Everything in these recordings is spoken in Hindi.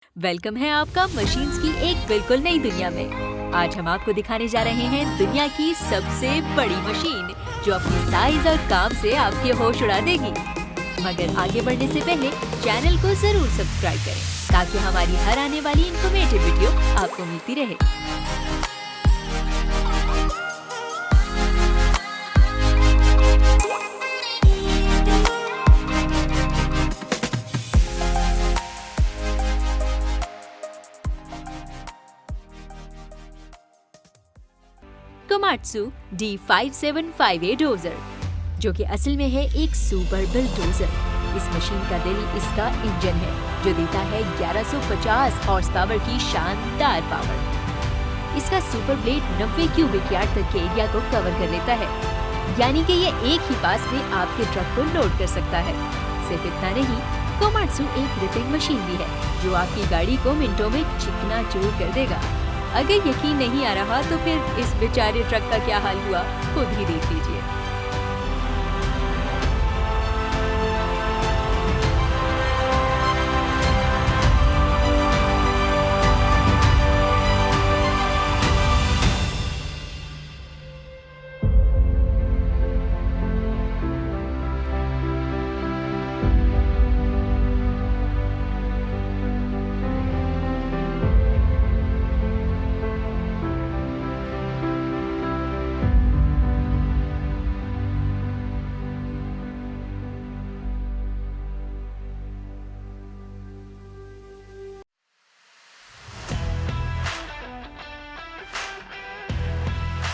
वेलकम है आपका मशीन्स की एक बिल्कुल नई दुनिया में। आज हम आपको दिखाने जा रहे हैं दुनिया की सबसे बड़ी मशीन जो अपनी साइज और काम से आपके होश उड़ा देगी। मगर आगे बढ़ने से पहले चैनल को जरूर सब्सक्राइब करें ताकि हमारी हर आने वाली इन्फॉर्मेटिव वीडियो आपको मिलती रहे। कोमात्सु D5758 डोजर, जो कि असल में है एक सुपर बुलडोजर। इस मशीन का दिल इसका इंजन है जो देता है 1150 हॉर्स पावर की शानदार पावर। इसका सुपर ब्लेड 90 क्यूबिक यार्ड तक के एरिया को कवर कर लेता है, यानी कि ये एक ही पास में आपके ट्रक को लोड कर सकता है। सिर्फ इतना नहीं, कोमात्सु एक रिपिंग मशीन भी है जो आपकी गाड़ी को मिनटों में चिकना चूर कर देगा। अगर यकीन नहीं आ रहा तो फिर इस बेचारे ट्रक का क्या हाल हुआ खुद ही देख लीजिए।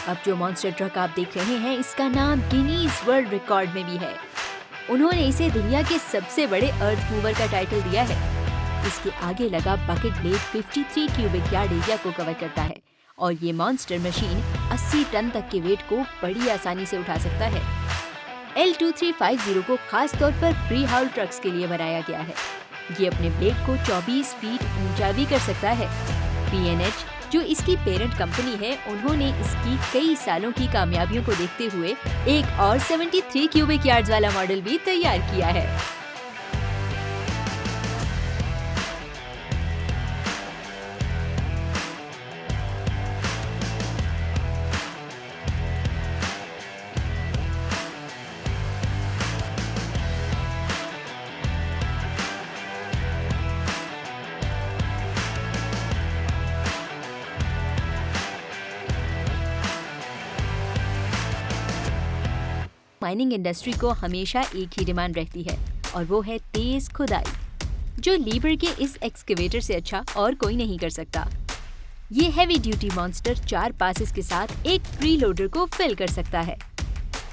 अब जो मॉन्स्टर ट्रक आप देख रहे हैं, इसका नाम गिनीज वर्ल्ड रिकॉर्ड में भी है। उन्होंने इसे दुनिया के सबसे बड़े अर्थ मूवर का टाइटल दिया है। इसके आगे लगा bucket blade 53 cubic yard area को कवर करता है और ये मॉन्स्टर मशीन 80 टन तक के वेट को बड़ी आसानी से उठा सकता है। L2350 को खास तौर पर प्री हाउल ट्रक्स के लिए बनाया गया है। ये अपने ब्लेड को 24 फीट ऊंचा भी कर सकता है। P&H जो इसकी पेरेंट कंपनी है, उन्होंने इसकी कई सालों की कामयाबियों को देखते हुए एक और 73 क्यूबिक यार्ड्स वाला मॉडल भी तैयार किया है। माइनिंग इंडस्ट्री को हमेशा एक ही डिमांड रहती है और वो है तेज खुदाई, जो लीवर के इस एक्सकेवेटर से अच्छा और कोई नहीं कर सकता। ये हैवी ड्यूटी मॉन्स्टर 4 पासेस के साथ एक प्री लोडर को फिल कर सकता है।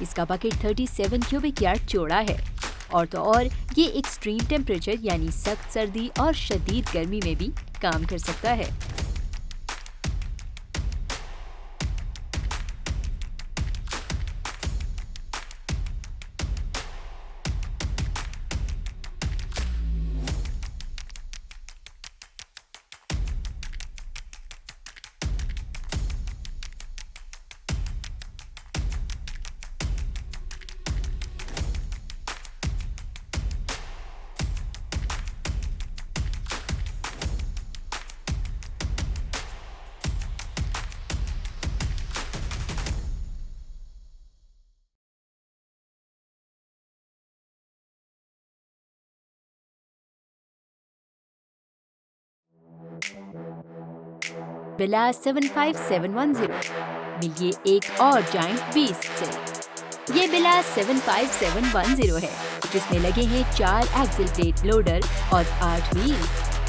इसका बकेट 37 क्यूबिक यार्ड चौड़ा है और तो और ये एक्सट्रीम टेम्परेचर यानी सख्त सर्दी और शदीद गर्मी में भी काम कर सकता है। बिलास 75710 मिलिए एक और जाइंट बीस्ट से। ये बिलास 75710 है जिसमें लगे हैं 4 एक्सिल प्लेट लोडर और 8 व्हील।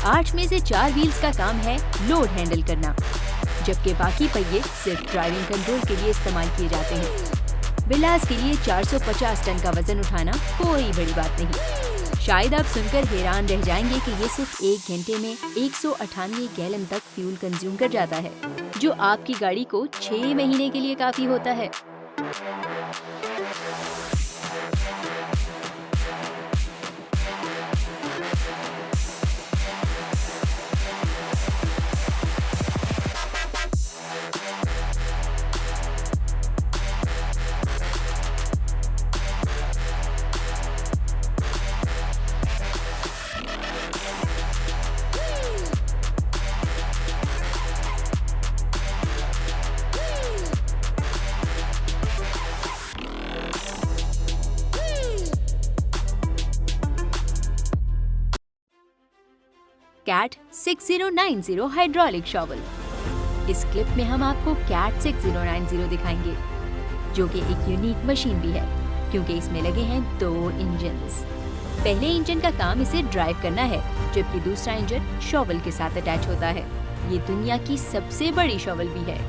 8 में से 4 व्हील्स का काम है लोड हैंडल करना, जबकि बाकी पहिए सिर्फ ड्राइविंग कंट्रोल के लिए इस्तेमाल किए जाते हैं। बिलास के लिए 450 टन का वजन उठाना कोई बड़ी बात नहीं। शायद आप सुनकर हैरान रह जाएंगे कि ये सिर्फ 1 घंटे में 198 गैलन तक फ्यूल कंज्यूम कर जाता है, जो आपकी गाड़ी को 6 महीने के लिए काफी होता है। Cat 6090 hydraulic shovel. इस क्लिप में हम आपको कैट 6090 दिखाएंगे, जो कि एक यूनिक मशीन भी है क्योंकि इसमें लगे हैं 2 इंजन्स। पहले इंजन का काम इसे ड्राइव करना है, जबकि दूसरा इंजन शॉवल के साथ अटैच होता है। ये दुनिया की सबसे बड़ी शॉवल भी है।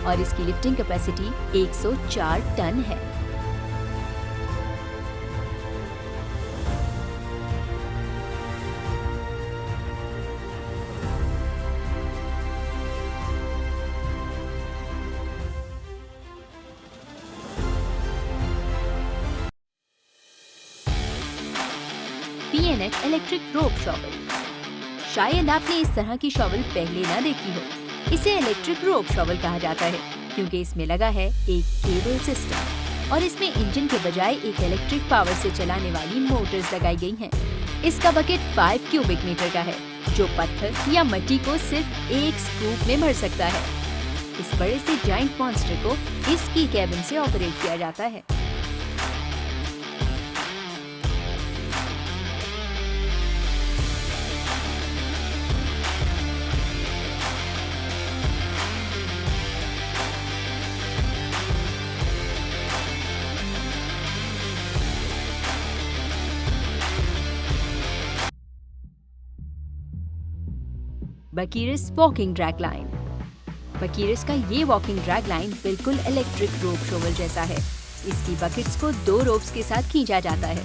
और इसकी लिफ्टिंग कैपेसिटी 104 टन है। P&H इलेक्ट्रिक रोप शॉवल। शायद आपने इस तरह की शॉवल पहले ना देखी हो। इसे इलेक्ट्रिक रोप शॉवल कहा जाता है क्योंकि इसमें लगा है एक केबल सिस्टम और इसमें इंजन के बजाय एक इलेक्ट्रिक पावर से चलाने वाली मोटर्स लगाई गई हैं। इसका बकेट 5 क्यूबिक मीटर का है, जो पत्थर या मिट्टी को सिर्फ एक स्कूप में भर सकता है। इस बड़े से जायंट मॉन्स्टर को इसकी कैबिन से ऑपरेट किया जाता है। बकीरस वॉकिंग ड्रैग लाइन। बकीरस का ये वॉकिंग ड्रैग लाइन बिल्कुल इलेक्ट्रिक रोप शॉवल जैसा है। इसकी बकेट्स को 2 रोप्स के साथ खींचा जाता है।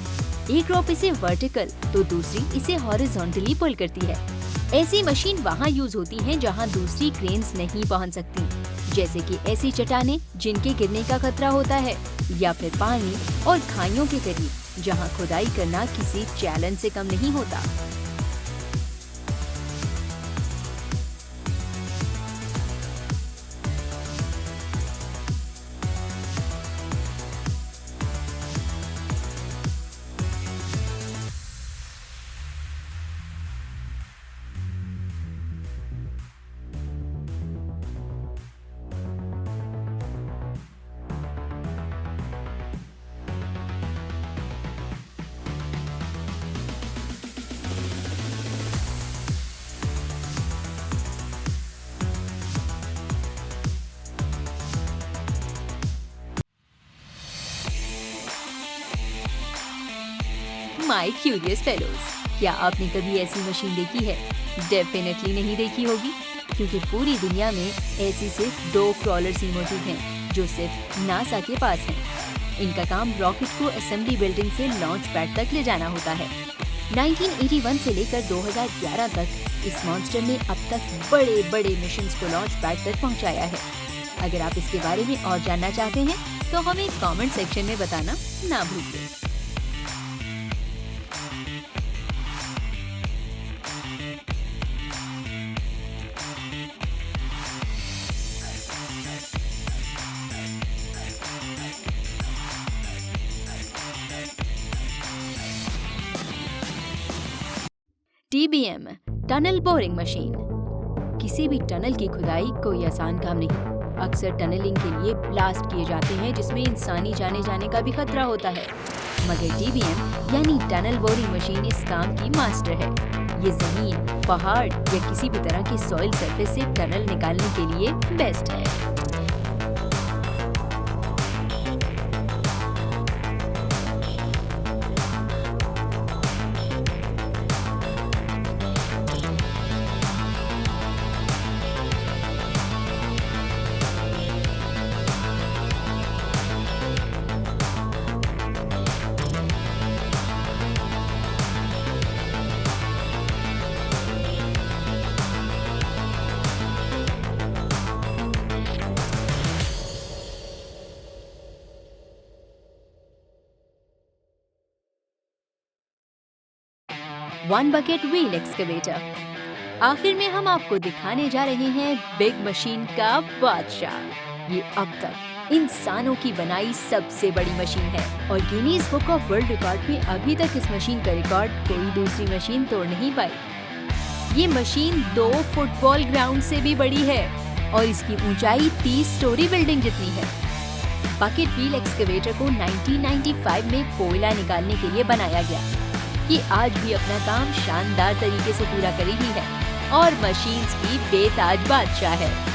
एक रोप इसे वर्टिकल तो दूसरी इसे हॉरिजॉन्टली पुल करती है। ऐसी मशीन वहाँ यूज होती है जहाँ दूसरी क्रेन्स नहीं पहुँच सकती, जैसे कि ऐसी चट्टानें जिनके गिरने का खतरा होता है, या फिर पानी और खाइयों के करीब जहाँ खुदाई करना किसी चैलेंज से कम नहीं होता। माय क्यूरियस फेलोज, क्या आपने कभी ऐसी मशीन देखी है? डेफिनेटली नहीं देखी होगी, क्योंकि पूरी दुनिया में ऐसी सिर्फ 2 क्रॉलर्स ही मौजूद हैं जो सिर्फ नासा के पास हैं। इनका काम रॉकेट को असेंबली बिल्डिंग से लॉन्च पैड तक ले जाना होता है। 1981 से लेकर 2011 तक इस मॉन्स्टर ने अब तक बड़े बड़े मिशंस को लॉन्च पैड तक पहुंचाया है। अगर आप इसके बारे में और जानना चाहते हैं तो हमें कमेंट सेक्शन में बताना ना भूलिए। TBM tunnel boring machine. किसी भी टनल की खुदाई कोई आसान काम नहीं। अक्सर टनलिंग के लिए ब्लास्ट किए जाते हैं जिसमें इंसानी जाने का भी खतरा होता है, मगर TBM यानी टनल बोरिंग मशीन इस काम की मास्टर है। ये जमीन, पहाड़ या किसी भी तरह की सॉइल सरफेस से टनल निकालने के लिए बेस्ट है। One bucket wheel excavator. आखिर में हम आपको दिखाने जा रहे हैं बिग मशीन का बादशाह। ये अब तक इंसानों की बनाई सबसे बड़ी मशीन है और Guinness book of world record में अभी तक इस मशीन का रिकॉर्ड कोई दूसरी मशीन तोड़ नहीं पाई। ये मशीन 2 फुटबॉल ग्राउंड से भी बड़ी है और इसकी ऊंचाई 30 स्टोरी बिल्डिंग जितनी है। बकेट व्हील एक्सकेवेटर को 1995 में कोयला निकालने के लिए बनाया गया। ये आज भी अपना काम शानदार तरीके से पूरा कर रही है और मशीन्स की बेताज बादशाह है।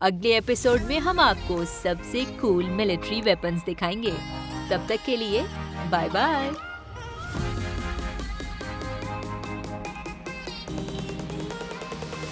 अगले एपिसोड में हम आपको सबसे कूल मिलिट्री वेपन्स दिखाएंगे। तब तक के लिए बाय बाय।